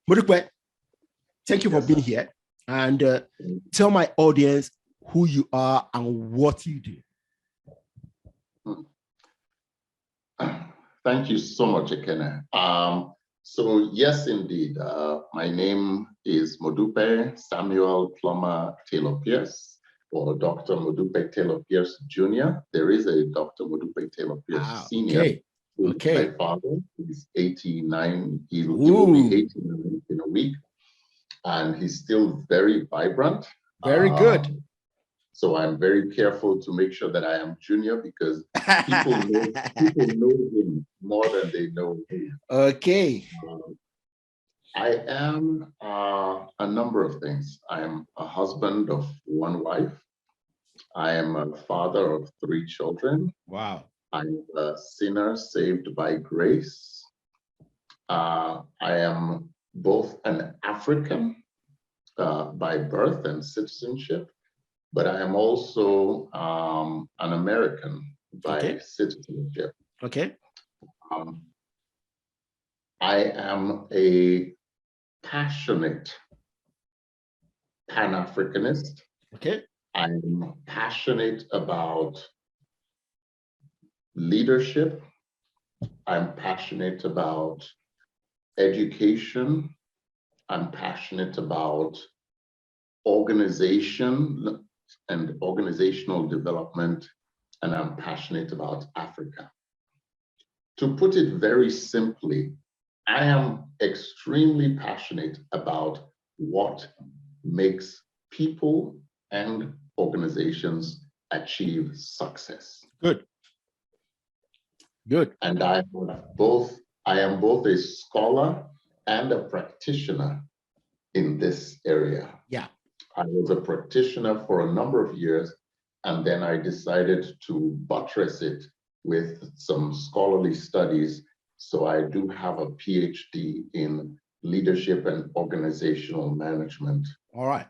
Modupe, thank you for Yes, being sir. here, and tell my audience who you are and what you do. Thank you so much, Ekene. So yes, indeed, my name is Modupe Samuel Plummer Taylor Pearce, or Dr. Modupe Taylor Pearce Jr. There is a Dr. Modupe Taylor Pearce Sr. Okay. Who is Okay. my father. He's 89. He will be 89 in a week, and he's still very vibrant. Very good. So I'm very careful to make sure that I am junior, because people know him more than they know me. Okay. I am a number of things. I am a husband of one wife. I am a father of 3 children. Wow. I'm a sinner saved by grace. I am both an African by birth and citizenship, but I am also an American by citizenship. Okay. I am a passionate Pan-Africanist. Okay. I'm passionate about leadership. I'm passionate about education. I'm passionate about organization and organizational development, and I'm passionate about Africa. To put it very simply, I am extremely passionate about what makes people and organizations achieve success. Good. Good. And I am both a scholar and a practitioner in this area. Yeah. I was a practitioner for a number of years, and then I decided to buttress it with some scholarly studies. So I do have a PhD in leadership and organizational management. All right.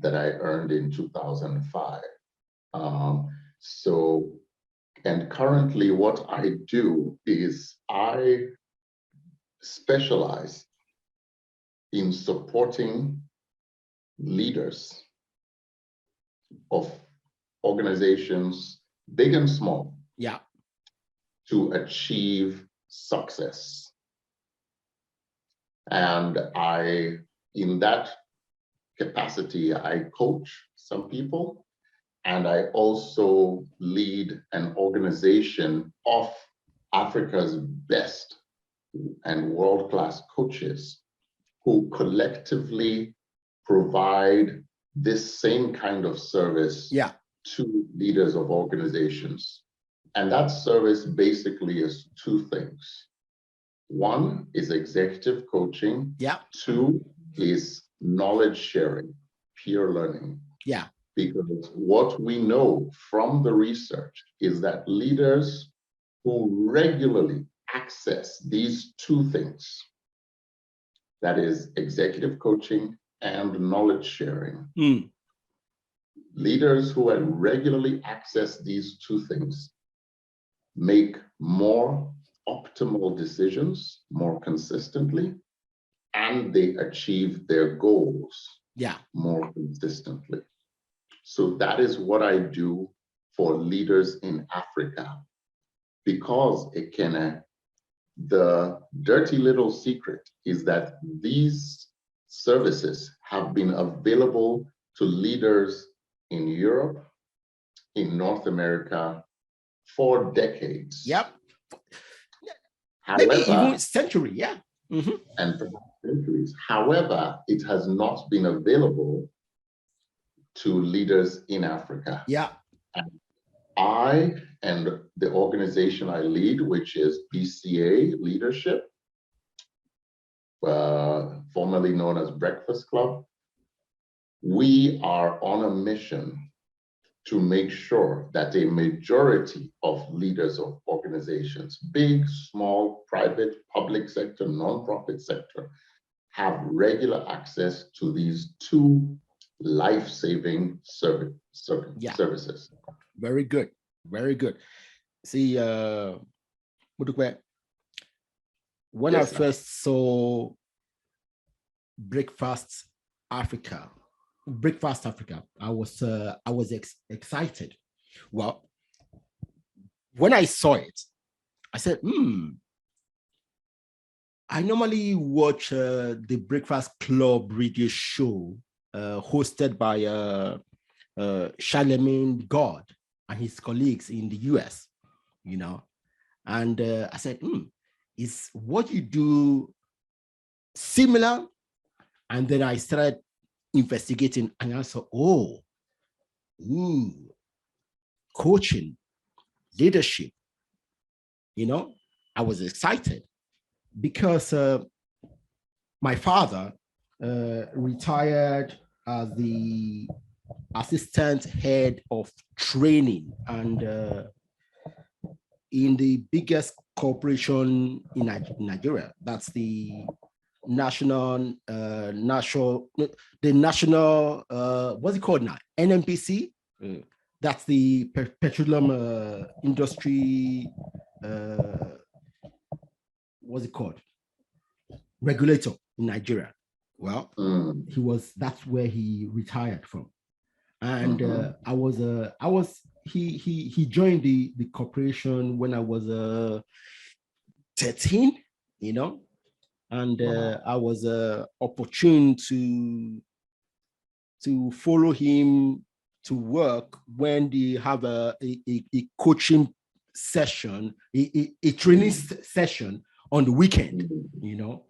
That I earned in 2005. And currently what I do is I specialize in supporting leaders of organizations, big and small, yeah, to achieve success. And in that capacity, I coach some people, and I also lead an organization of Africa's best and world-class coaches who collectively provide this same kind of service to leaders of organizations. And that service basically is 2 things. 1 is executive coaching. 2 is knowledge sharing, peer learning. Yeah. Because what we know from the research is that leaders who regularly access these 2 things, that is executive coaching and knowledge sharing, leaders who regularly access these 2 things make more optimal decisions more consistently, and they achieve their goals more consistently. So that is what I do for leaders in Africa. Because, Ekene, the dirty little secret is that these services have been available to leaders in Europe, in North America, for decades. Yep. However, maybe even century, yeah. And perhaps centuries. However, it has not been available to leaders in Africa. Yeah. And I and the organization I lead, which is BCA Leadership, formerly known as Breakfast Club, we are on a mission to make sure that a majority of leaders of organizations, big, small, private, public sector, nonprofit sector, have regular access to these 2 life-saving services. Very good. Very good. See, Modupe, when I first saw Breakfast Africa. Breakfast Africa. I was excited. Well, when I saw it, I said, I normally watch the Breakfast Club radio show hosted by Charlemagne God and his colleagues in the US, you know. And I said, is what you do similar? And then I started investigating and I saw, coaching, leadership, you know. I was excited because my father retired as the assistant head of training and in the biggest corporation in Nigeria. That's the national, what's it called now? NNPC. That's the petroleum industry. What's it called? Regulator in Nigeria. Well, that's where he retired from. And he joined the corporation when I was 13, you know, and I was opportune to follow him to work when they have a coaching session, a training session on the weekend, you know.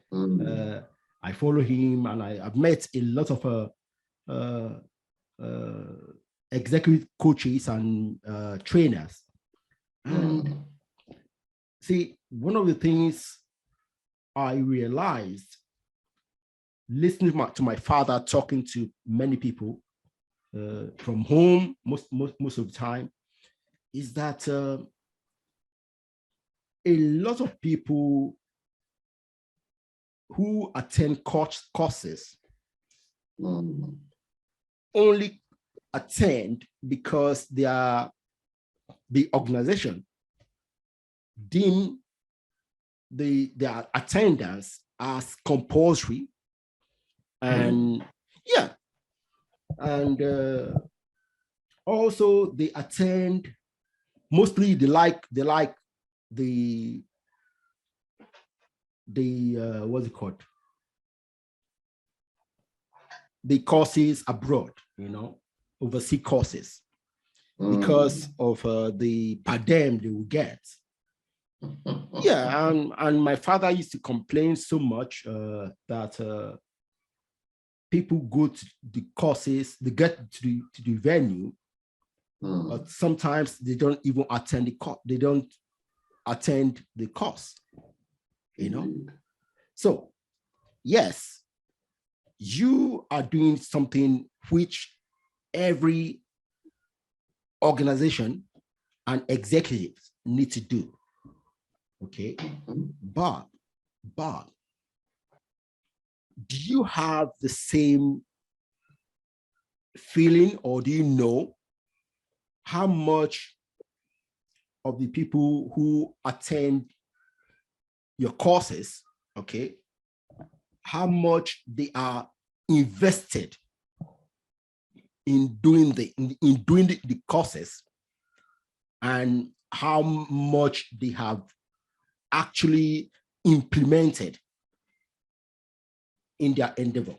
I follow him and I've met a lot of executive coaches and trainers. And see, one of the things I realized listening to my father talking to many people from home most of the time is that a lot of people who attend courses only attend because the organization deem their attendance as compulsory, and also they attend mostly they like the what's it called, the courses abroad, you know, overseas courses, because of the per diem they will get. And my father used to complain so much that people go to the courses, they get to the venue, but sometimes they don't even attend they don't attend the course, you know. So yes, you are doing something which every organization and executives need to do. Okay, but do you have the same feeling, or do you know how much of the people who attend your courses, okay, how much they are invested in doing the courses, and how much they have actually implemented in their endeavor?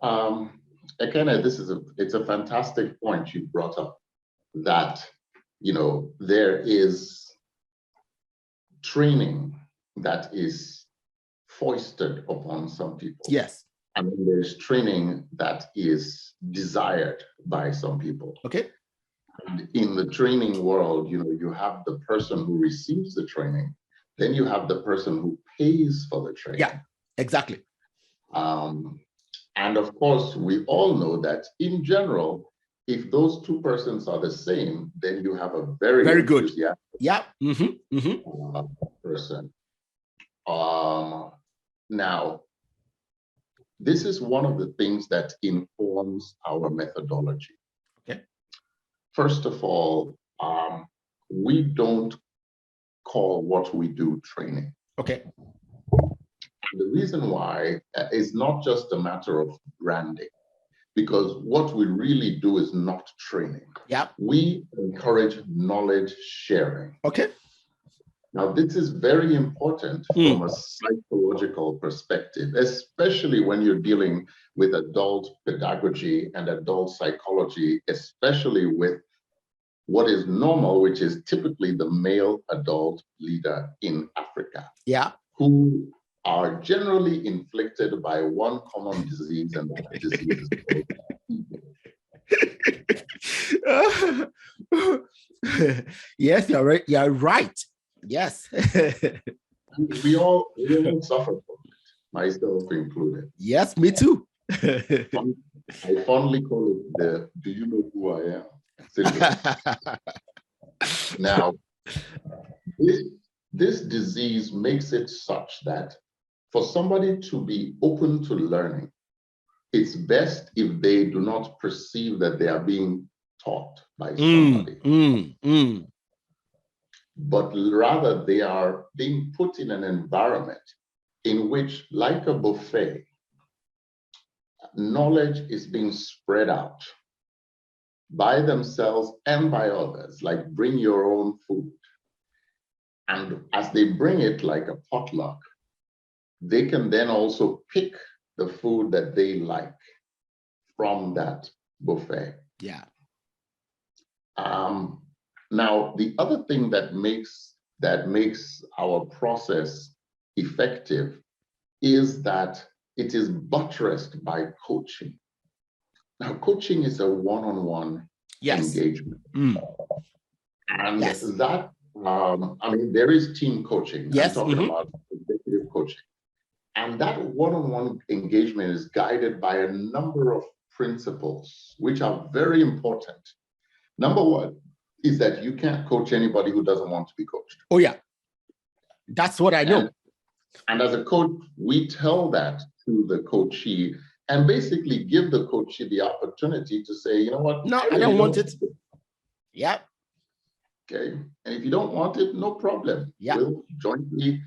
Ekene, it's a fantastic point you brought up, that, you know, there is training that is foisted upon some people. Yes. And then there's training that is desired by some people. Okay. And in the training world, you know, you have the person who receives the training, then you have the person who pays for the training. Yeah, exactly. And of course, we all know that in general, if those two persons are the same, then you have a very good. Yeah. Person. Now, this is one of the things that informs our methodology. Okay. First of all, we don't call what we do training. Okay. The reason why is not just a matter of branding, because what we really do is not training. Yeah. We encourage knowledge sharing. Okay. Now, this is very important from a psychological perspective, especially when you're dealing with adult pedagogy and adult psychology, especially with what is normal, which is typically the male adult leader in Africa. Yeah. Who are generally inflicted by one common disease, and that disease is called yes, you're right. You're right. Yes. we all suffer from it, myself included. Yes, me too. I fondly call it the "do you know who I am" syndrome. Now, this disease makes it such that for somebody to be open to learning, it's best if they do not perceive that they are being taught by somebody, but rather they are being put in an environment in which, like a buffet, knowledge is being spread out by themselves and by others, like bring your own food. And as they bring it like a potluck, they can then also pick the food that they like from that buffet. Yeah. Now, the other thing that makes our process effective is that it is buttressed by coaching. Now, coaching is a one-on-one engagement. And that, I mean, there is team coaching. Yes. I'm talking about executive coaching. And that one-on-one engagement is guided by a number of principles, which are very important. Number one is that you can't coach anybody who doesn't want to be coached. Oh, yeah. That's what I know. And as a coach, we tell that to the coachee and basically give the coachee the opportunity to say, you know what? No, I don't want it. Yeah. Okay. And if you don't want it, no problem. Yeah. We'll jointly,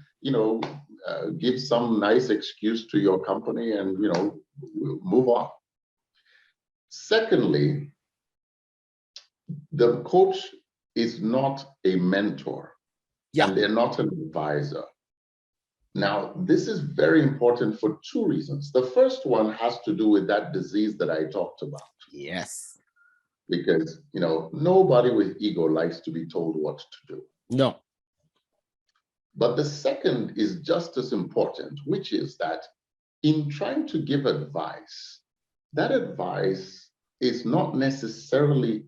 give some nice excuse to your company and, we'll move on. Secondly, the coach is not a mentor. Yeah. And they're not an advisor. Now, this is very important for two reasons. The first one has to do with that disease that I talked about. Yes. Because, nobody with ego likes to be told what to do. No. But the second is just as important, which is that in trying to give advice, that advice is not necessarily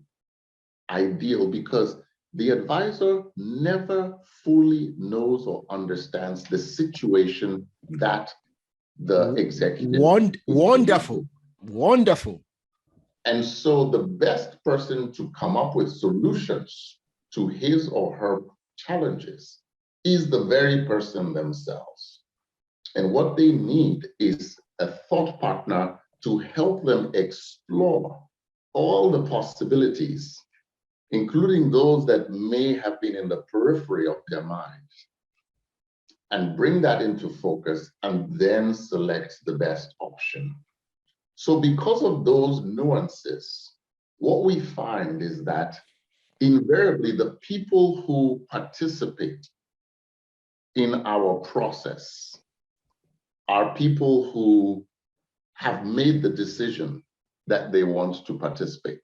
ideal because the advisor never fully knows or understands the situation that the executive. Wonderful. And so the best person to come up with solutions to his or her challenges is the very person themselves. And what they need is a thought partner to help them explore all the possibilities, including those that may have been in the periphery of their minds, and bring that into focus and then select the best option. So because of those nuances, what we find is that invariably the people who participate in our process are people who have made the decision that they want to participate.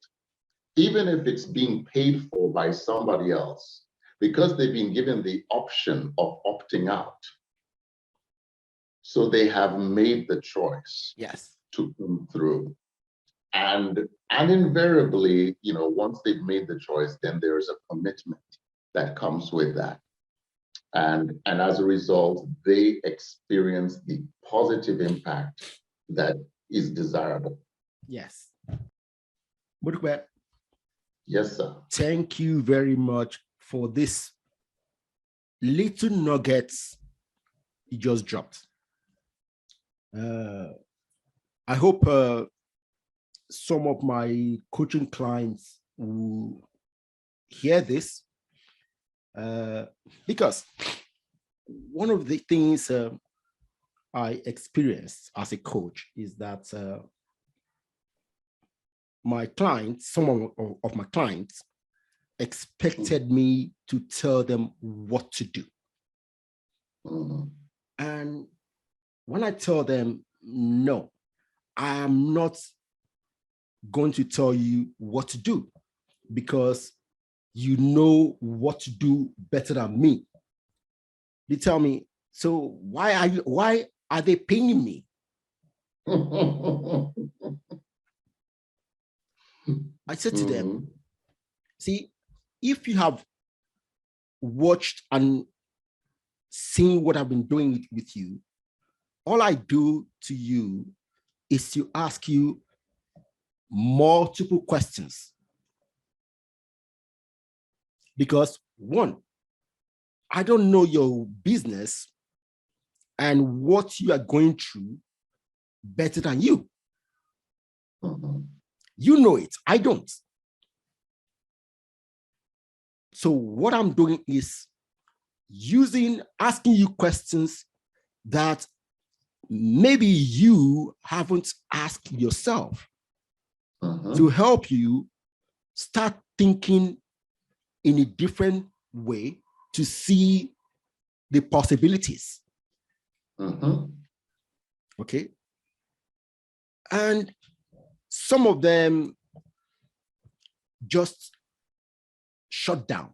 Even if it's being paid for by somebody else, because they've been given the option of opting out. So they have made the choice to come through. And invariably, once they've made the choice, then there's a commitment that comes with that. And as a result, they experience the positive impact that is desirable. Yes. Modupe. Yes, sir. Thank you very much for this little nuggets you just dropped. I hope some of my coaching clients will hear this because one of the things I experienced as a coach is that my clients, some of my clients, expected me to tell them what to do. And when I tell them, no, I am not going to tell you what to do because you know what to do better than me. They tell me, so why are they paying me? I said to them, see, if you have watched and seen what I've been doing with you, all I do to you is to ask you multiple questions. Because one, I don't know your business and what you are going through better than you. You know it, I don't. So what I'm doing is asking you questions that maybe you haven't asked yourself to help you start thinking in a different way to see the possibilities. Okay. And some of them just shut down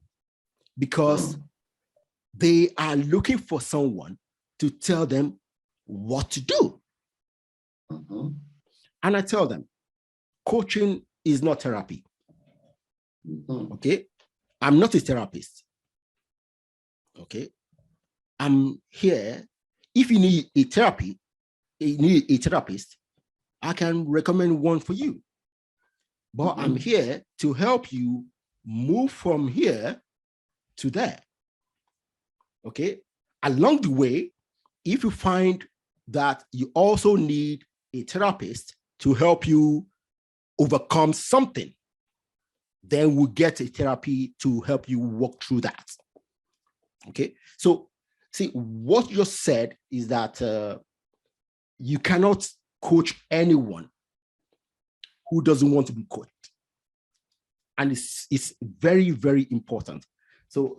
because they are looking for someone to tell them what to do. And I tell them, coaching is not therapy. Okay. I'm not a therapist. Okay. I'm here. If you need a therapist, I can recommend one for you. But I'm here to help you move from here to there. Okay. Along the way, if you find that you also need a therapist to help you overcome something, then we'll get a therapy to help you walk through that. Okay. So see, what you just said is that you cannot coach anyone who doesn't want to be coached. And it's very, very important. So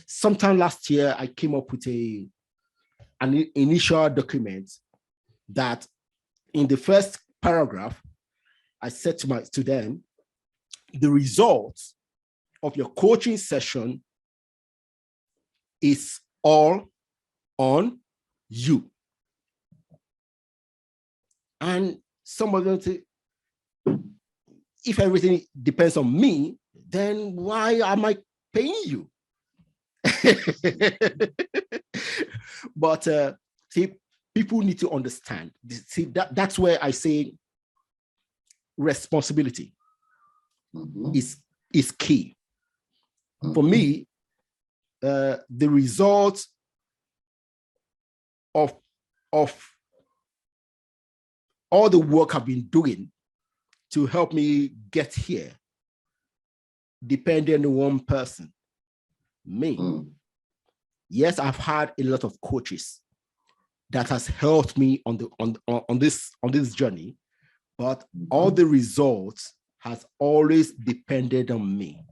sometime last year, I came up with an initial document that in the first paragraph, I said to them, the results of your coaching session is all on you. And some of them say, if everything depends on me, then why am I paying you? But see, people need to understand. See, that's where I say responsibility is key. For me, the results of all the work I've been doing to help me get here depending on one person, me. Yes, I've had a lot of coaches that has helped me on this journey, but all the results has always depended on me.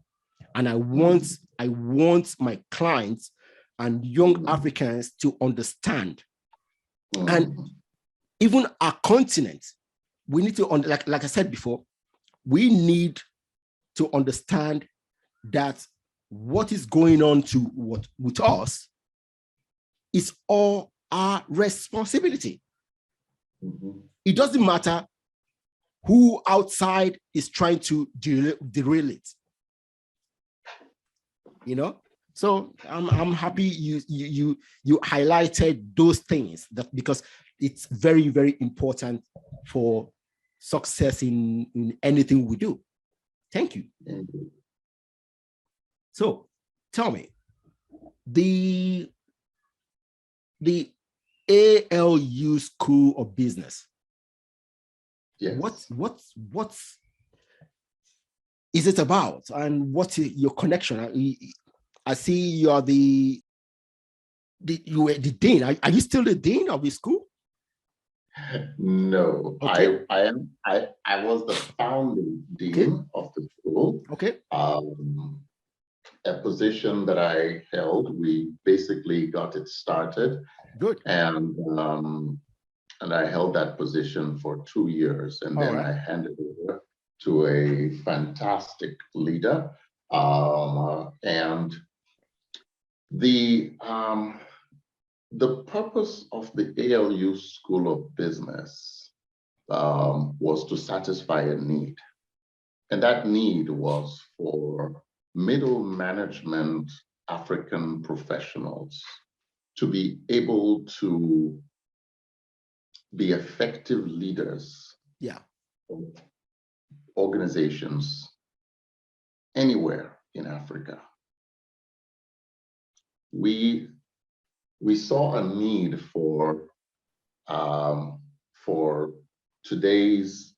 And I want my clients and young Africans to understand. And even our continent, we need to, like I said before, we need to understand that what is going on with us is all our responsibility. It doesn't matter who outside is trying to derail it. You know, so I'm happy you highlighted those things, that because it's very, very important for success in anything we do. Thank you. So tell me, the ALU School of Business. Yes. What is it about, and what's your connection? I see you are you were the dean. Are you still the dean of the school? No, Okay. I was the founding dean of the school. Okay. A position that I held. We basically got it started. Good. And I held that position for 2 years, and All then right. I handed over to a fantastic leader. And the purpose of the ALU School of Business was to satisfy a need. And that need was for middle management African professionals to be able to be effective leaders of organizations anywhere in Africa. We saw a need for today's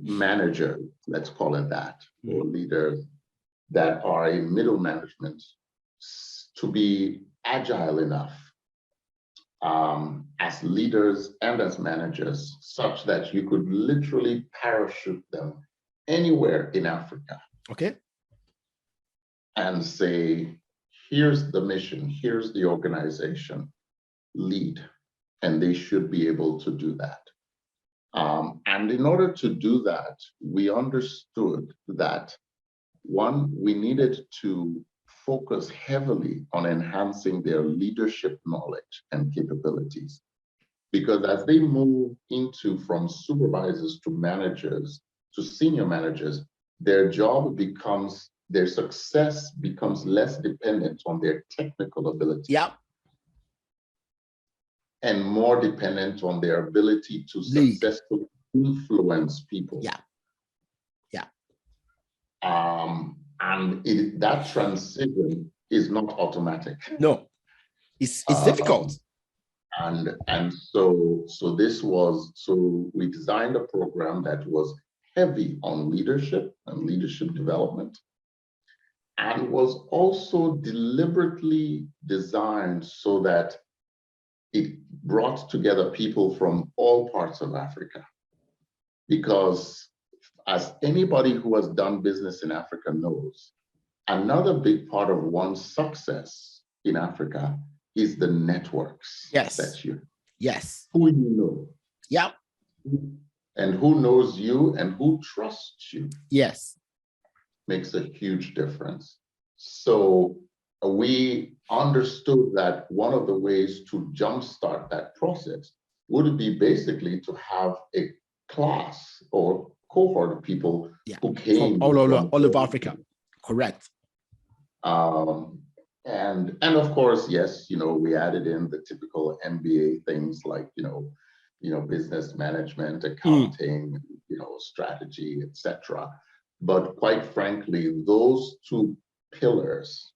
manager, let's call it that, or leaders that are in middle management, to be agile enough as leaders and as managers, such that you could literally parachute them anywhere in Africa. Okay. And say, here's the mission, here's the organization, lead. And they should be able to do that. And in order to do that, we understood that, one, we needed to focus heavily on enhancing their leadership knowledge and capabilities. Because as they move into from supervisors to managers to senior managers, their job becomes, their success becomes less dependent on their technical ability. Yeah. And more dependent on their ability to lead. Successfully influence people. Yeah. Yeah. And that transition is not automatic. No, it's difficult. And so we designed a program that was heavy on leadership and leadership development, and was also deliberately designed so that it brought together people from all parts of Africa. Because as anybody who has done business in Africa knows, another big part of one's success in Africa is the networks. Yes. That you. Yes. Who you know. Yeah. And who knows you and who trusts you. Yes. Makes a huge difference. So we understood that one of the ways to jumpstart that process would be basically to have a class or cohort of people who came from all over Africa. Correct. And of course, yes, we added in the typical MBA things like, business management, accounting, strategy, etc. But quite frankly, those two pillars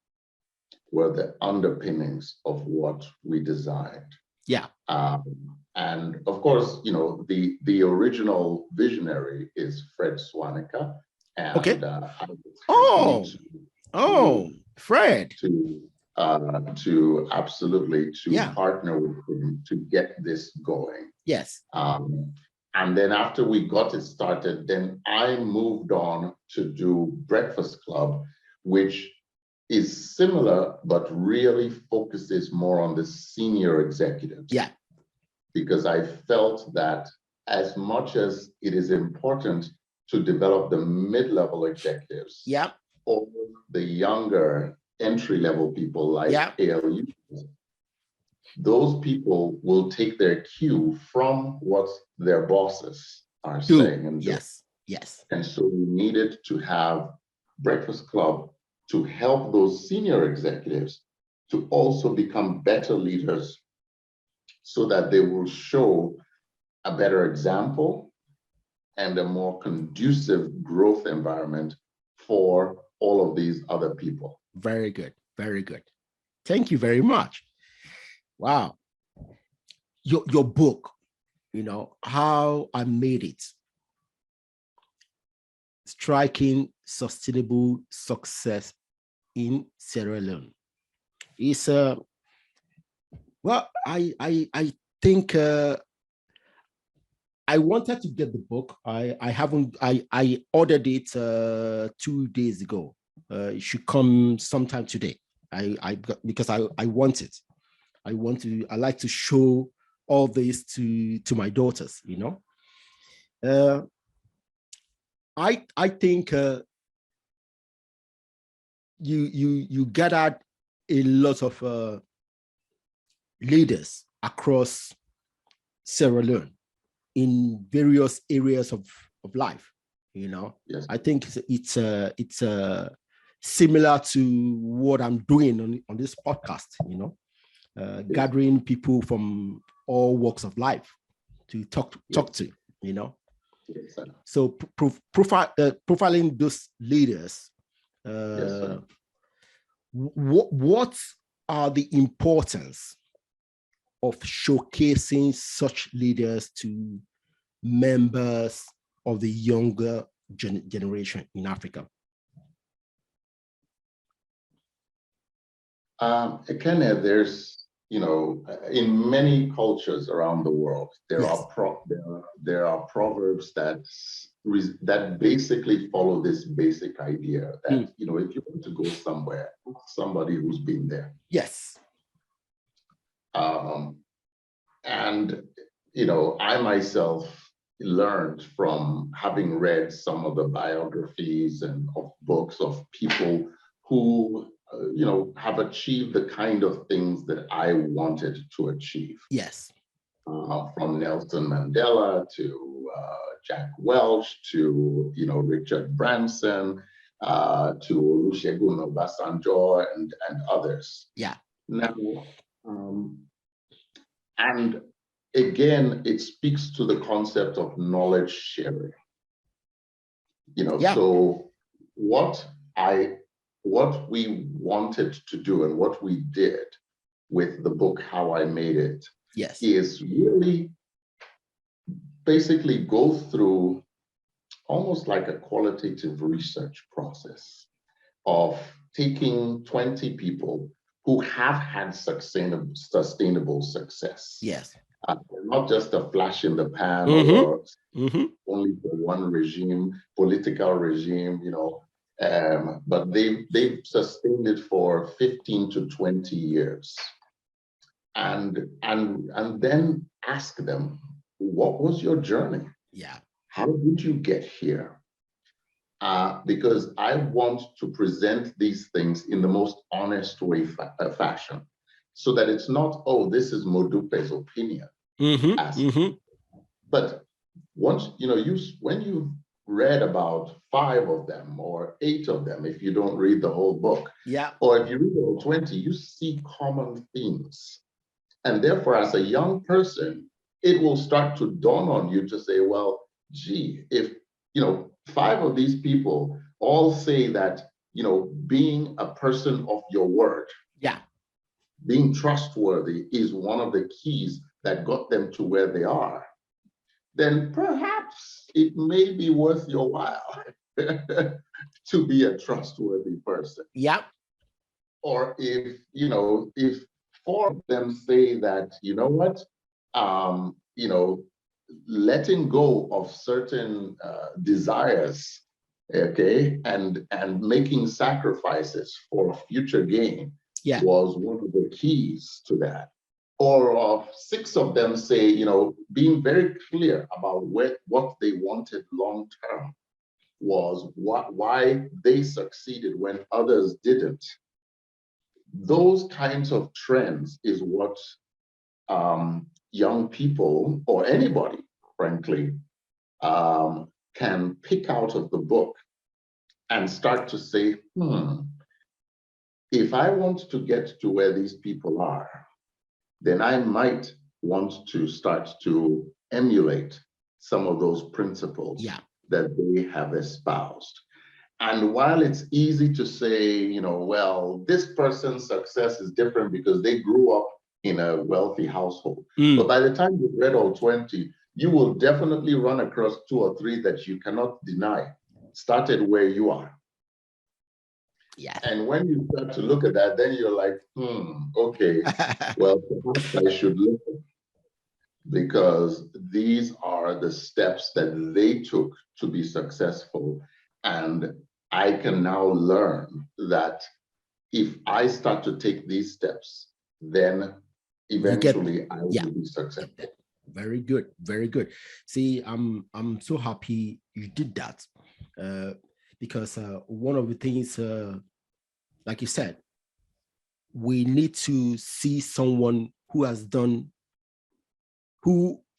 were the underpinnings of what we designed. Yeah. And of course, the original visionary is Fred Swanica. And okay. Fred. To absolutely partner with him to get this going. Yes. And then after we got it started, then I moved on to do Breakfast Club, which is similar, but really focuses more on the senior executives. Yeah. Because I felt that as much as it is important to develop the mid-level executives, yeah, or the younger entry-level people like ALU, those people will take their cue from what their bosses are saying and doing. Yes. And so we needed to have Breakfast Club to help those senior executives to also become better leaders, so that they will show a better example and a more conducive growth environment for all of these other people. Very good. Very good. Thank you very much. Wow. Your book, How I Made It, Striking Sustainable Success in Sierra Leone. It's well, I think I wanted to get the book. I haven't. I ordered it 2 days ago. It should come sometime today. Because I want it. I like to show all this to my daughters. I think you gathered a lot of leaders across Sierra Leone in various areas of life. Yes. I think it's similar to what I'm doing on this podcast. Gathering people from all walks of life to talk to. Yes, so profiling those leaders. What are the importance of showcasing such leaders to members of the younger generation in Africa? Ekene, there's, in many cultures around the world, there are proverbs that basically follow this basic idea that, if you want to go somewhere, somebody who's been there. Yes. And, I myself learned from having read some of the biographies and of books of people who, have achieved the kind of things that I wanted to achieve. Yes. From Nelson Mandela to Jack Welch to, Richard Branson to Olusegun Obasanjo and others. Yeah. Now, and again, it speaks to the concept of knowledge sharing. So what we wanted to do and what we did with the book, How I Made It, yes, is really basically go through almost like a qualitative research process of taking 20 people who have had sustainable success. Yes. Not just a flash in the pan or only for one political regime, but they've sustained it for 15 to 20 years. And then ask them, what was your journey? Yeah. How did you get here? Because I want to present these things in the most honest way fashion, so that it's not, oh, this is Modupe's opinion. But once, when you've read about 5 of them or 8 of them, if you don't read the whole book, or if you read all 20, you see common themes. And therefore, as a young person, it will start to dawn on you to say, well, gee, if, 5 of these people all say that, being a person of your word, being trustworthy is one of the keys that got them to where they are, then perhaps it may be worth your while to be a trustworthy person. Yeah. Or if 4 of them say that, letting go of certain desires, okay, and making sacrifices for future gain was one of the keys to that. Or 6 of them say, being very clear about what they wanted long term was why they succeeded when others didn't. Those kinds of trends is what young people, or anybody, frankly, can pick out of the book and start to say, if I want to get to where these people are, then I might want to start to emulate some of those principles that they have espoused. And while it's easy to say, well, this person's success is different because they grew up in a wealthy household. But by the time you've read all 20, you will definitely run across 2 or 3 that you cannot deny started where you are. Yeah. And when you start to look at that, then you're like, okay, well, perhaps I should listen. because these are the steps that they took to be successful. And I can now learn that if I start to take these steps, then eventually I will be successful. Very good, very good. See, I'm so happy you did that, because one of the things, like you said, we need to see someone who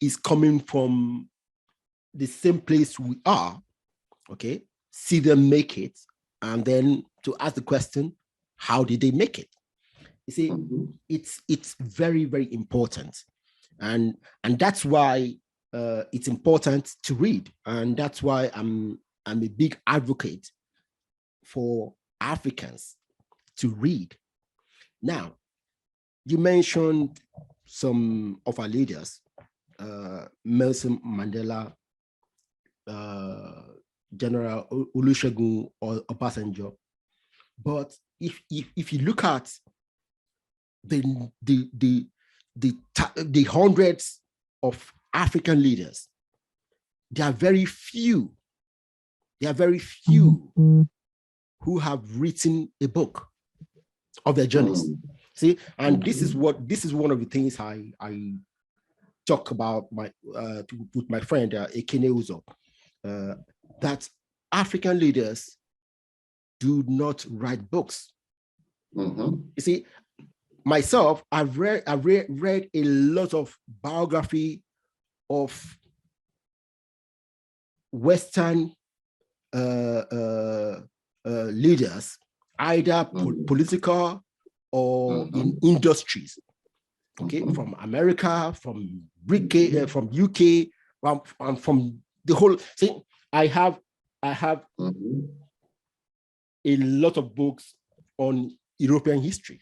is coming from the same place we are, okay? See them make it, and then to ask the question, how did they make it? You see, it's very, very important. And that's why it's important to read. And that's why I'm a big advocate for Africans to read. Now, you mentioned some of our leaders, Nelson Mandela, General Olusegun Obasanjo. But if you look at the hundreds of African leaders, there are very few who have written a book of their journeys. See, and this is one of the things I talk about with my friend Ekene Uzo, that African leaders do not write books. You see, myself, I've read a lot of biography of Western leaders, either political or in industries. Okay, from America, from Britain, from UK, from the whole thing. I have a lot of books on European history.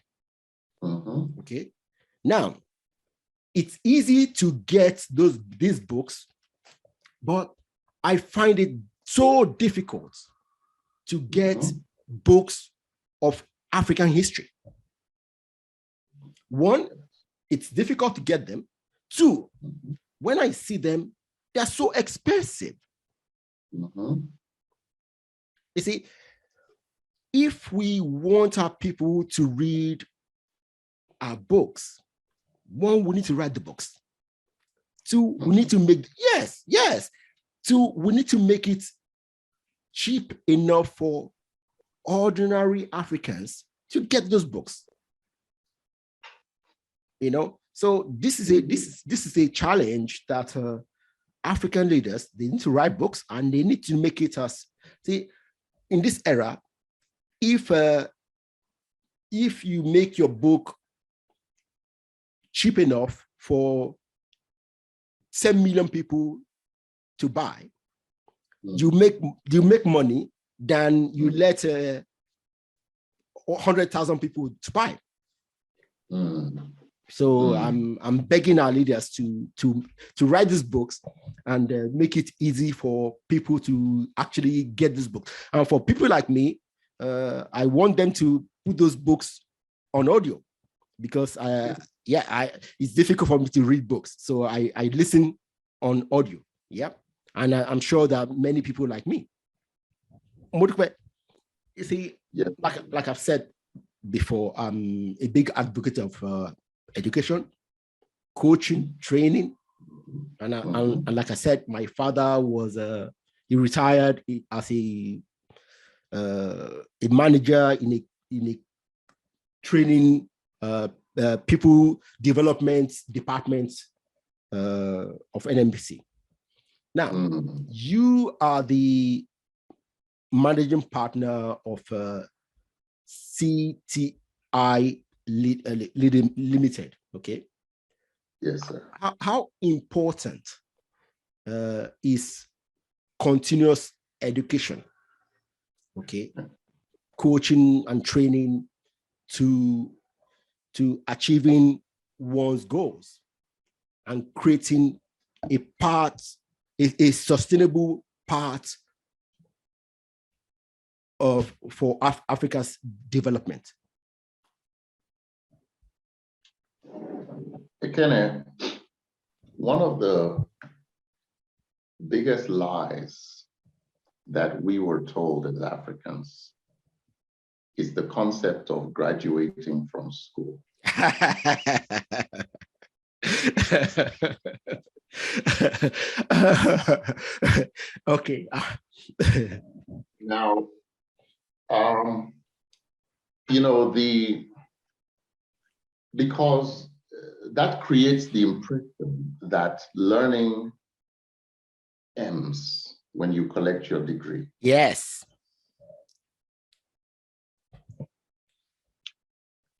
Okay, now it's easy to get these books, but I find it so difficult to get books of African history. One, it's difficult to get them. Two, when I see them, they're so expensive. You see, if we want our people to read our books, one, we need to write the books. Two, we need to make, Two, we need to make it cheap enough for ordinary Africans to get those books. You know, so this is a challenge that African leaders, they need to write books, and they need to make it as, see, in this era, if you make your book cheap enough for 10 million people to buy, you make money than you let 100,000 people to buy. So I'm begging our leaders to write these books and make it easy for people to actually get this book. And for people like me, I want them to put those books on audio, because it's difficult for me to read books. So I listen on audio. And I'm sure that many people like me. Modupe, you see, like I've said before, I'm a big advocate of education, coaching, training, and like I said, my father was he retired as a manager in a training people development department of NMBC. Now, you are the managing partner of CTI Limited, okay? Yes, sir. How important is continuous education, okay, coaching and training to achieving one's goals and creating a sustainable part for Africa's development? Ekene, one of the biggest lies that we were told as Africans is the concept of graduating from school. Okay. Now, you know, because that creates the impression that learning ends when you collect your degree. Yes.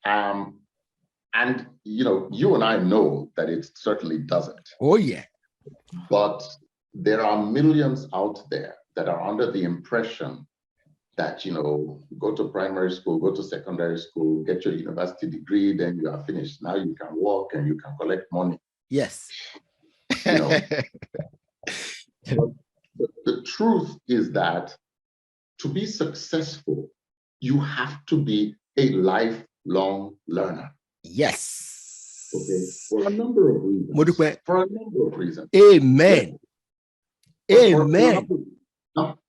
And you know, you and I know that it certainly doesn't. Oh yeah. But there are millions out there that are under the impression that, you know, go to primary school, go to secondary school, get your university degree, then you are finished. Now you can work and you can collect money. Yes. You know, but the truth is that to be successful, you have to be a lifelong learner. Yes. Okay. For a number of reasons. Modupe. For a number of reasons. Amen. Yeah. Amen.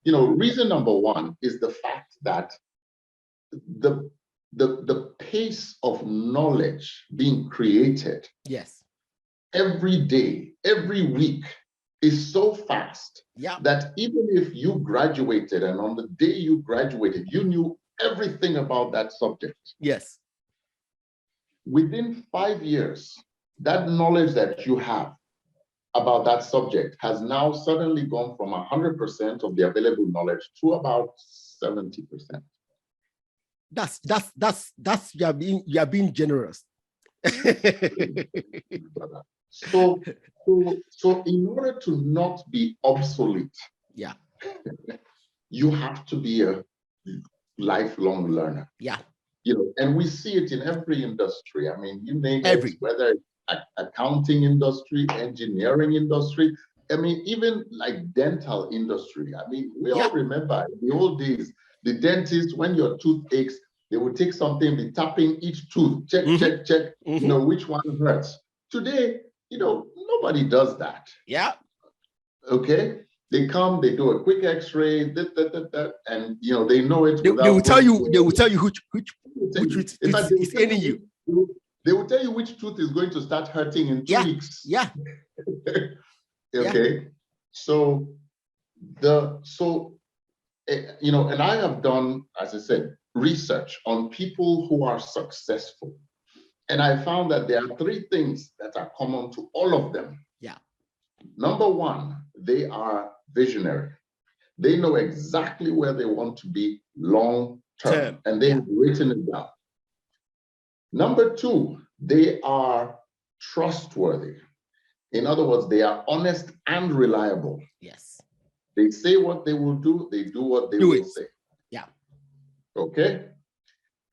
You know, reason number one is the fact that the pace of knowledge being created, yes, every day, every week is so fast, yeah, that even if you graduated and on the day you graduated, you knew everything about that subject. Yes. Within 5 years, that knowledge that you have about that subject has now suddenly gone from 100% of the available knowledge to about 70%. That's you are being generous. So in order to not be obsolete, yeah, you have to be a lifelong learner. Yeah. You know, and we see it in every industry. I mean, you name every, it, whether it's accounting industry, engineering industry, I mean, even like dental industry. I mean, we all remember in the old days, the dentist, when your tooth aches, they would take something, be tapping each tooth, check, check, you know, which one hurts. Today, you know, nobody does that. Yeah. Okay. They come, they do a quick X-ray, and you know, they know it. They will tell you. They will tell you which is ailing you. They will tell you which tooth is going to start hurting in 2 weeks. Yeah. Okay. Yeah. So you know, and I have done, as I said, research on people who are successful, and I found that there are 3 things that are common to all of them. Yeah. Number one, they are visionary. They know exactly where they want to be long term, and they have written it down. Number two, they are trustworthy. In other words, they are honest and reliable. Yes. They say what they will do, they do what they will say. Yeah. Okay.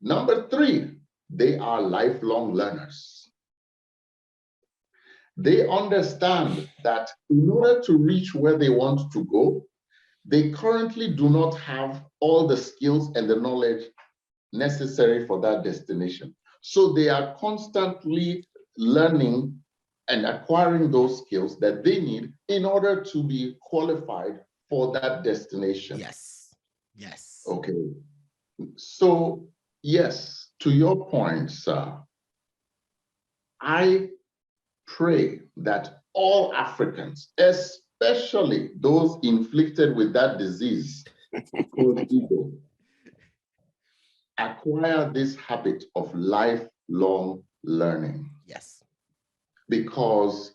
Number three, they are lifelong learners. They understand that in order to reach where they want to go, they currently do not have all the skills and the knowledge necessary for that destination. So they are constantly learning and acquiring those skills that they need in order to be qualified for that destination. Yes. Yes. Okay. So, yes, to your point, sir, I pray that all Africans, especially those inflicted with that disease called ego, acquire this habit of lifelong learning. Yes. Because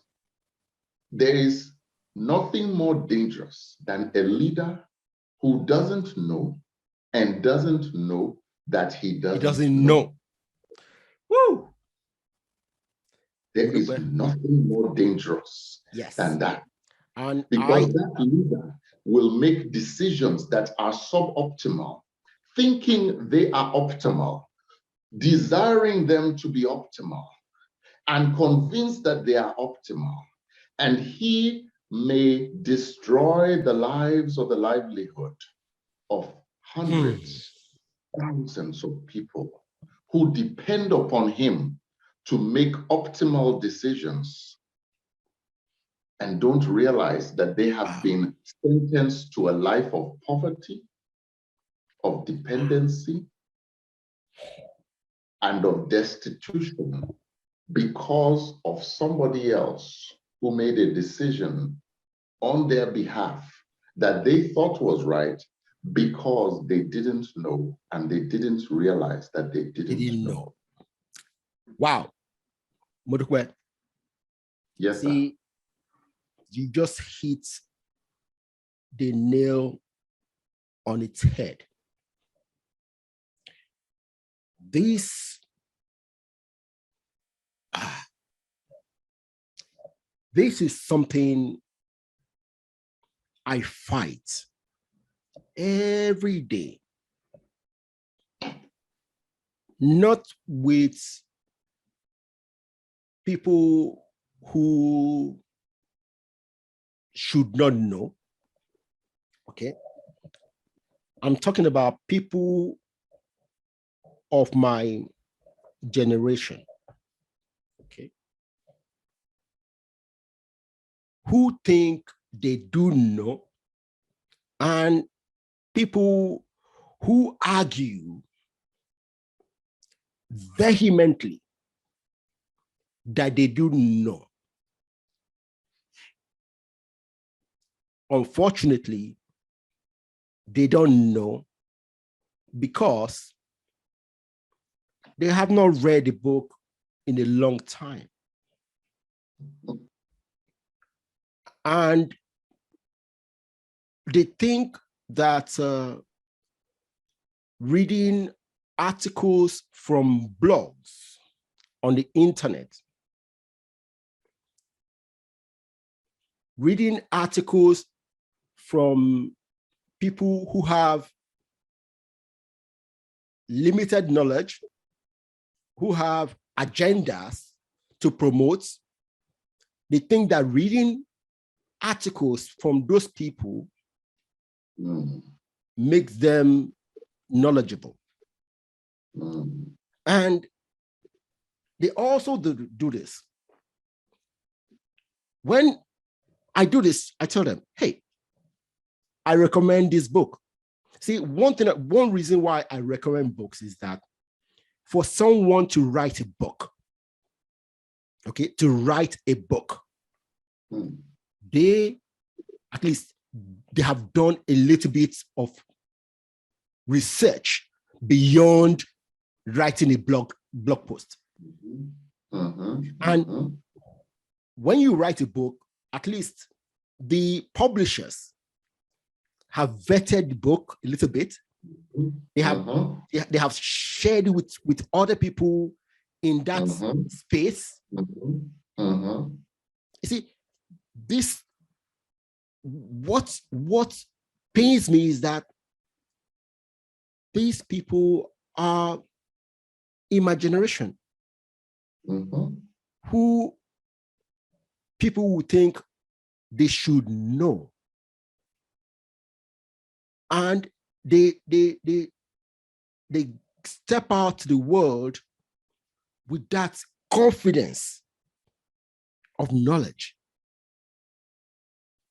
there is nothing more dangerous than a leader who doesn't know and doesn't know that he doesn't know. Woo! There is nothing more dangerous than that. And because that leader will make decisions that are suboptimal, thinking they are optimal, desiring them to be optimal, and convinced that they are optimal. And he may destroy the lives or the livelihood of hundreds, thousands of people who depend upon him to make optimal decisions. and don't realize that they have been sentenced to a life of poverty, of dependency, and of destitution because of somebody else who made a decision on their behalf that they thought was right because they didn't know and they didn't realize that they didn't know. Wow. Modupe. Yes, see, sir. You just hit the nail on its head. This is something I fight every day, not with people who should not know. Okay. I'm talking about people of my generation. Okay. Who think they do know, and people who argue vehemently that they do know. Unfortunately, they don't know because they have not read the book in a long time. And they think that reading articles from blogs on the internet, reading articles from people who have limited knowledge, who have agendas to promote, they think that reading articles from those people makes them knowledgeable. And they also do this. When I do this, I tell them, hey, I recommend this book. See, one reason why I recommend books is that for someone to write a book, okay, to write a book, they have done a little bit of research beyond writing a blog post. And when you write a book, at least the publishers have vetted the book a little bit. They have shared it with other people in that space. You see, this what pains me is that these people are in my generation who people would think they should know. And they step out to the world with that confidence of knowledge.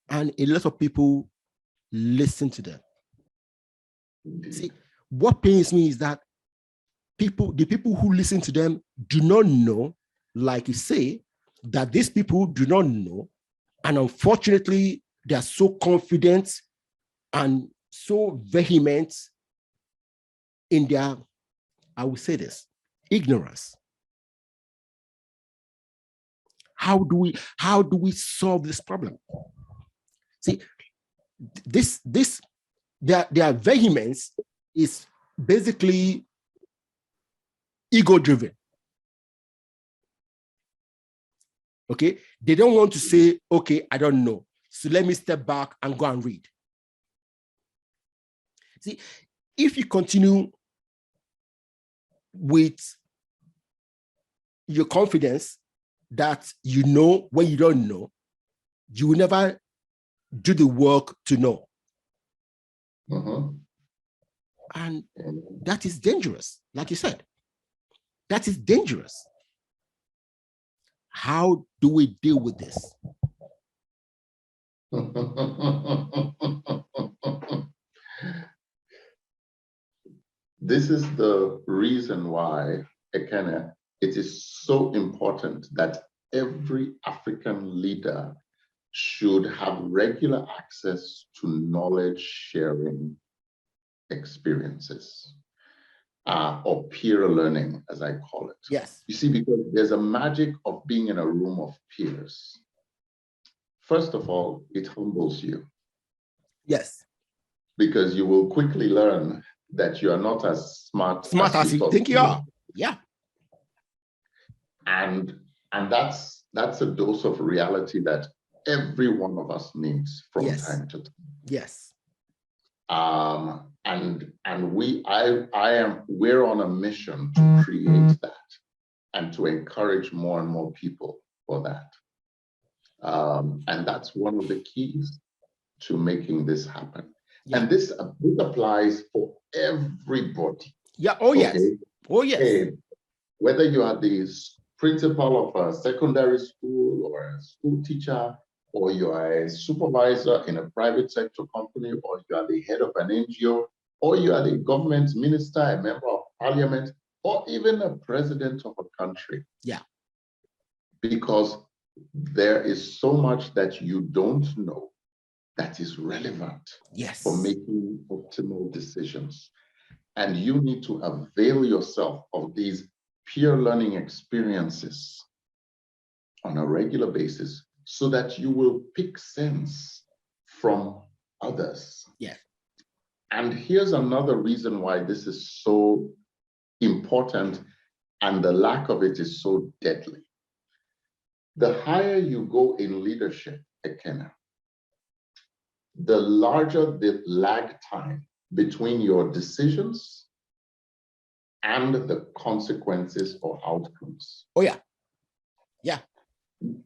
And a lot of people listen to them. See, what pains me is that the people who listen to them do not know, like you say, that these people do not know. And unfortunately, they are so confident and so vehement in their, I will say this, ignorance. How do we solve this problem? See, their vehemence is basically ego-driven. Okay, they don't want to say, okay, I don't know, so let me step back and go and read. See, if you continue with your confidence that you know when you don't know, you will never do the work to know. And that is dangerous, like you said. That is dangerous. How do we deal with this? This is the reason why, Ekene, it is so important that every African leader should have regular access to knowledge sharing experiences, or peer learning, as I call it. Yes. You see, because there's a magic of being in a room of peers. First of all, it humbles you. Yes. Because you will quickly learn that you are not as smart as you think you are. Yeah. And that's a dose of reality that every one of us needs from time to time. Yes. And we're on a mission to create that and to encourage more and more people for that. And that's one of the keys to making this happen. Yeah. And this applies for everybody. Yeah. Oh, yes. Okay? Oh, yes. Whether you are the principal of a secondary school or a school teacher, or you are a supervisor in a private sector company, or you are the head of an NGO, or you are the government minister, a member of parliament, or even a president of a country. Yeah. Because there is so much that you don't know that is relevant, yes, for making optimal decisions. And you need to avail yourself of these peer learning experiences on a regular basis so that you will pick sense from others. Yeah. And here's another reason why this is so important and the lack of it is so deadly. The higher you go in leadership, Ekene, the larger the lag time between your decisions and the consequences or outcomes. Oh, yeah. Yeah.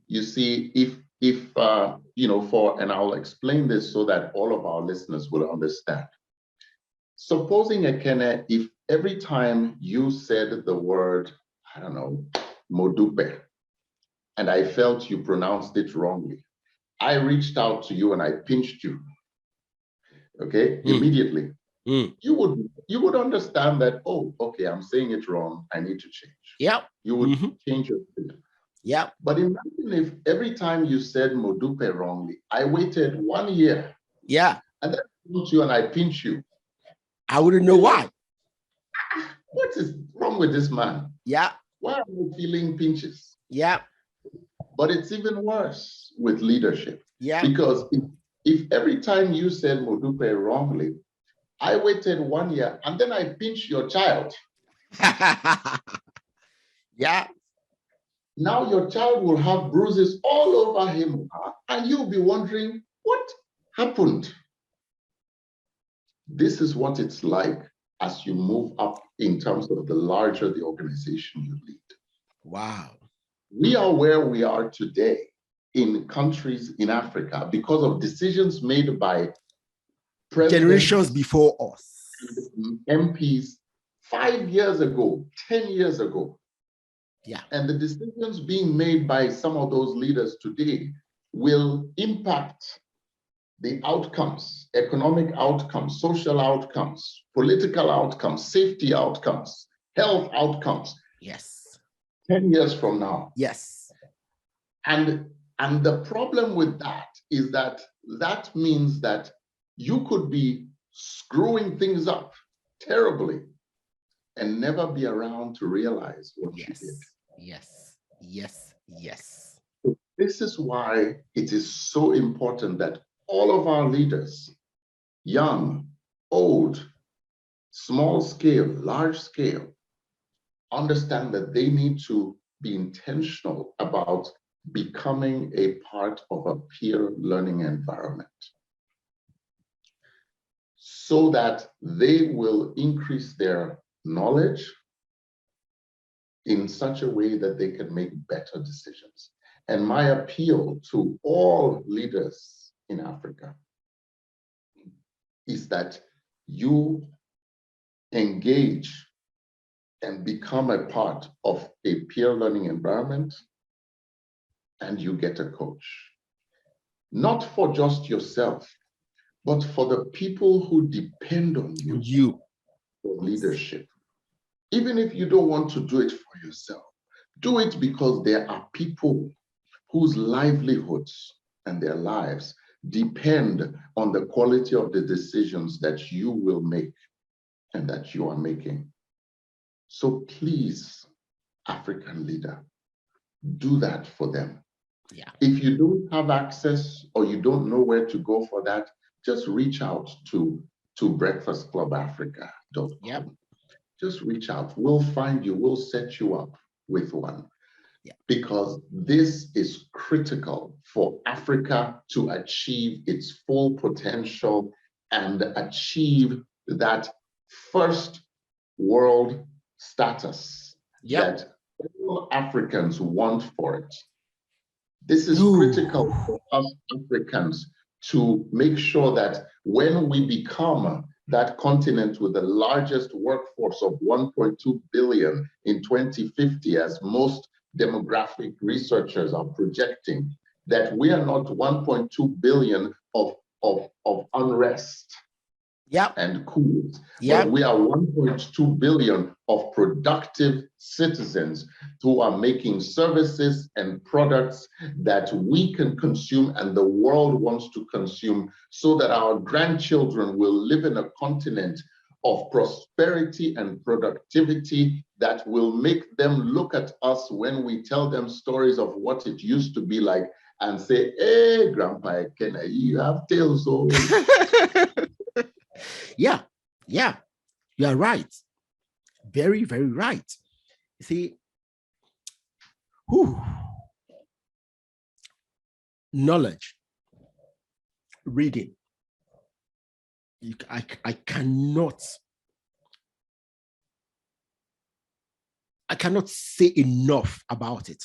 You see, if and I'll explain this so that all of our listeners will understand. Supposing, Ekene, if every time you said the word, I don't know, Modupe, and I felt you pronounced it wrongly, I reached out to you and I pinched you, okay, immediately. You would understand that, oh, okay, I'm saying it wrong, I need to change. Yeah. You would change your opinion. Yeah. But imagine if every time you said Modupe wrongly, I waited 1 year. Yeah. And then I pinch you and I pinch you. I wouldn't know why. What is wrong with this man? Yeah. Why am I feeling pinches? Yeah. But it's even worse with leadership. Yeah. Because if every time you said Modupe wrongly, I waited 1 year and then I pinched your child. Yeah. Now your child will have bruises all over him, and you'll be wondering, what happened? This is what it's like as you move up in terms of the larger the organization you lead. Wow. We are where we are today in countries in Africa because of decisions made by generations before us, MPs 5 years ago, 10 years ago. Yeah. And the decisions being made by some of those leaders today will impact the outcomes, economic outcomes, social outcomes, political outcomes, safety outcomes, health outcomes. Yes. 10 years from now. Yes. And the problem with that is that that means that you could be screwing things up terribly and never be around to realize what you did. Yes. Yes. Yes. So this is why it is so important that all of our leaders, young, old, small scale, large scale, understand that they need to be intentional about becoming a part of a peer learning environment so that they will increase their knowledge in such a way that they can make better decisions. And my appeal to all leaders in Africa is that you engage and become a part of a peer learning environment and you get a coach. not for just yourself, but for the people who depend on you for leadership. Even if you don't want to do it for yourself, do it because there are people whose livelihoods and their lives depend on the quality of the decisions that you will make and that you are making. So please, African leader, do that for them. Yeah. If you don't have access or you don't know where to go for that, just reach out to breakfastclubafrica.com. Yep. Just reach out. We'll find you. We'll set you up with one. Yeah. Because this is critical for Africa to achieve its full potential and achieve that first world status that all Africans want for it. This is critical for us Africans to make sure that when we become that continent with the largest workforce of 1.2 billion in 2050, as most demographic researchers are projecting, that we are not 1.2 billion of unrest and coups, but we are 1.2 billion of productive citizens who are making services and products that we can consume and the world wants to consume, so that our grandchildren will live in a continent of prosperity and productivity that will make them look at us when we tell them stories of what it used to be like and say, hey, Grandpa Ekene, you have tales. Oh. Yeah, you are right. Very, very right. You see, knowledge, reading. I cannot say enough about it.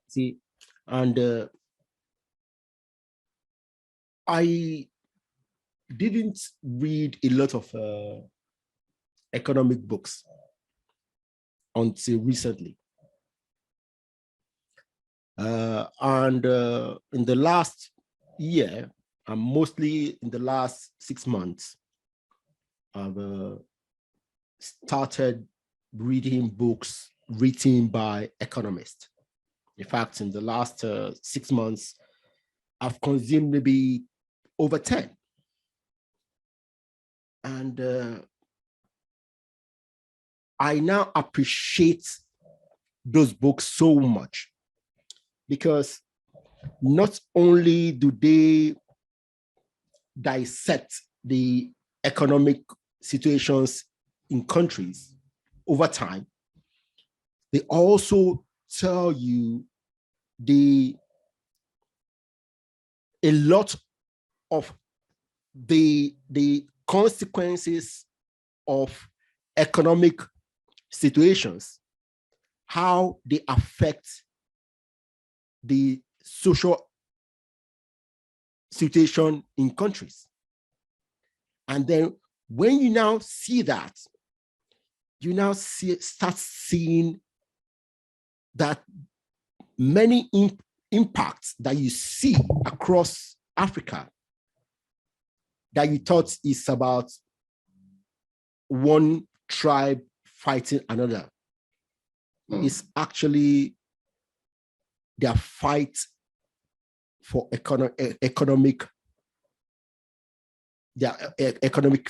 See, and I didn't read a lot of economic books until recently. And in the last year, and mostly in the last 6 months, I've started reading books written by economists. In fact, in the last 6 months, I've consumed maybe over 10. And I now appreciate those books so much, because not only do they dissect the economic situations in countries over time, they also tell you a lot of the consequences of economic situations, how they affect the social situation in countries. And then when you now see that, you now start seeing that many impacts that you see across Africa that you thought is about one tribe fighting another is actually their fight for economic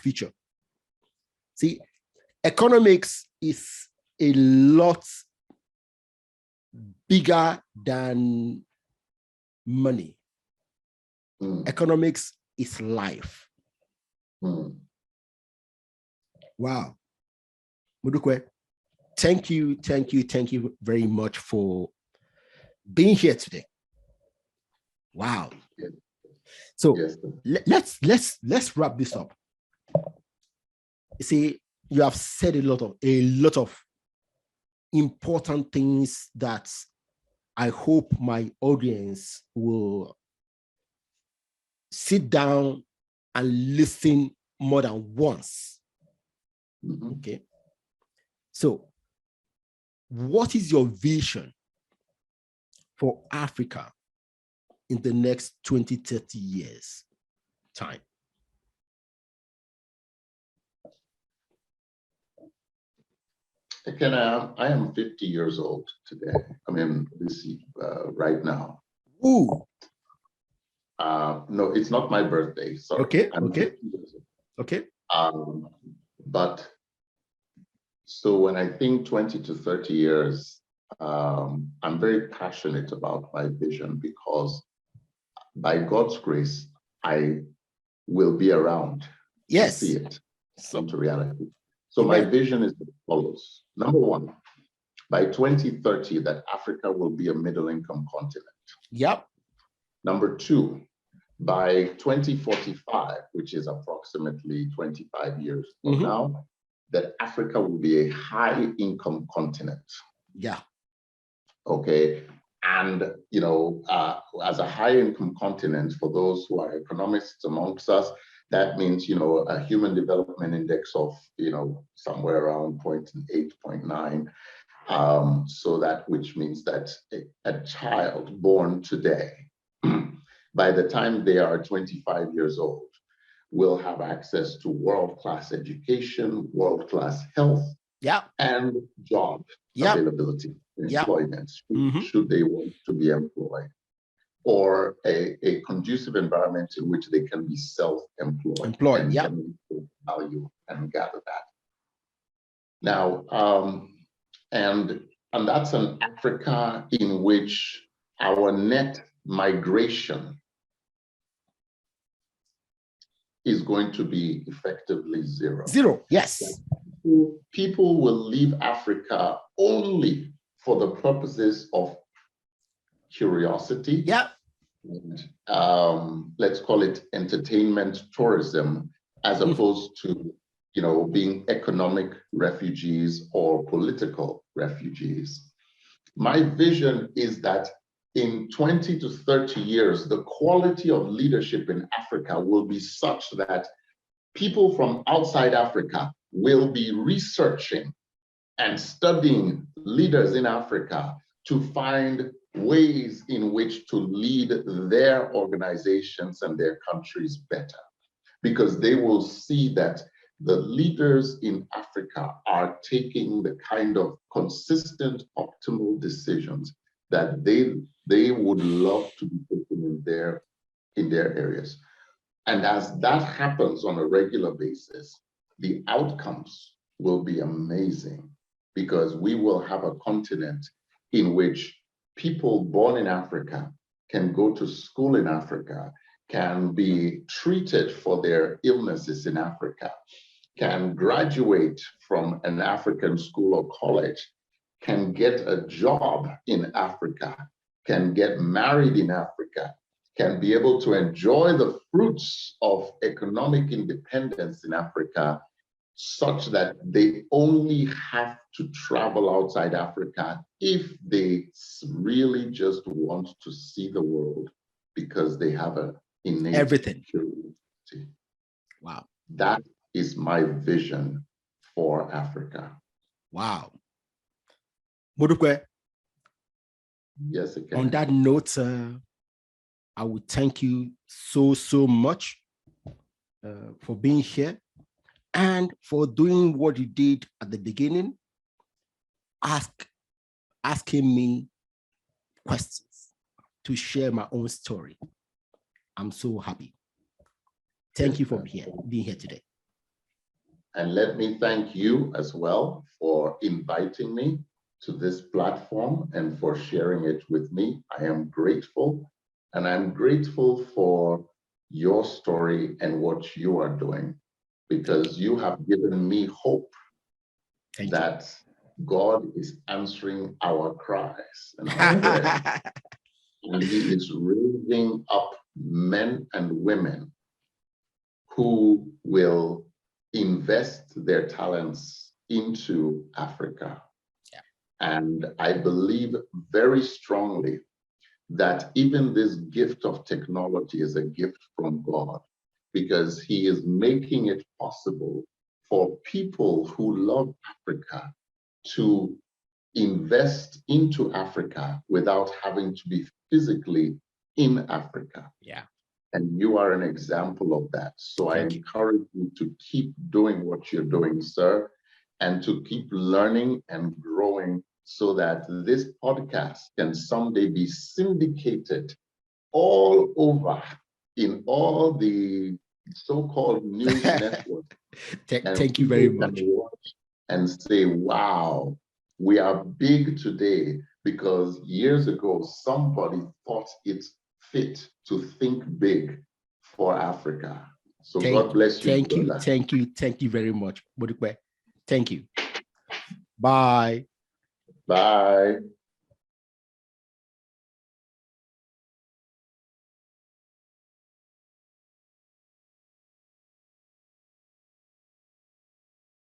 future. See, economics is a lot bigger than money. Economics is life. Wow. Modupe, thank you very much for being here today. Wow. So let's wrap this up. You see, you have said a lot of important things that I hope my audience will sit down and listen more than once. Okay. So, what is your vision for Africa in the next 20, 30 years time? Ekene, I am 50 years old today. I mean, this right now. Ooh. No, it's not my birthday. Sorry. Okay. I'm Okay. 50 years old. Okay. But so when I think 20 to 30 years, I'm very passionate about my vision because by God's grace, I will be around to see it come to reality. So my vision is as follows. Number one, by 2030, that Africa will be a middle-income continent. Yep. Number two, by 2045, which is approximately 25 years from now, that Africa will be a high-income continent. Yeah. Okay. And, you know, as a high-income continent, for those who are economists amongst us, that means, you know, a human development index of, you know, somewhere around 0.8, 0.9. So that, which means that a child born today, by the time they are 25 years old, will have access to world-class education, world-class health, and job availability, employment, should they want to be employed, or a conducive environment in which they can be self-employed and generate value and gather that. Now, and that's an Africa in which our net migration is going to be effectively zero. Zero, yes. People will leave Africa only for the purposes of curiosity. Yeah. And, let's call it entertainment tourism, as opposed to, you know, being economic refugees or political refugees. My vision is that in 20 to 30 years, the quality of leadership in Africa will be such that people from outside Africa will be researching and studying leaders in Africa to find ways in which to lead their organizations and their countries better, because they will see that the leaders in Africa are taking the kind of consistent, optimal decisions that they would love to be taken in their areas. And as that happens on a regular basis, the outcomes will be amazing, because we will have a continent in which people born in Africa can go to school in Africa, can be treated for their illnesses in Africa, can graduate from an African school or college, can get a job in Africa, can get married in Africa, can be able to enjoy the fruits of economic independence in Africa, such that they only have to travel outside Africa if they really just want to see the world, because they have an innate curiosity. Wow. That is my vision for Africa. Wow. Modupe. Yes, it can. On that note, I would thank you so much for being here and for doing what you did at the beginning, asking me questions to share my own story. I'm so happy. Thank you for being here today. And let me thank you as well for inviting me to this platform and for sharing it with me. I am grateful, and I'm grateful for your story and what you are doing, because you have given me hope that God is answering our cries and our prayers. And He is raising up men and women who will invest their talents into Africa. Yeah. And I believe very strongly that even this gift of technology is a gift from God, because He is making it possible for people who love Africa to invest into Africa without having to be physically in Africa. Yeah. And you are an example of that. So I encourage you to keep doing what you're doing, sir, and to keep learning and growing so that this podcast can someday be syndicated all over in all the so-called news networks. Thank you very much. Watch and say, wow, we are big today because years ago, somebody thought it fit to think big for Africa. So God bless you. Thank you very much, Modupe. Thank you. Bye. Bye.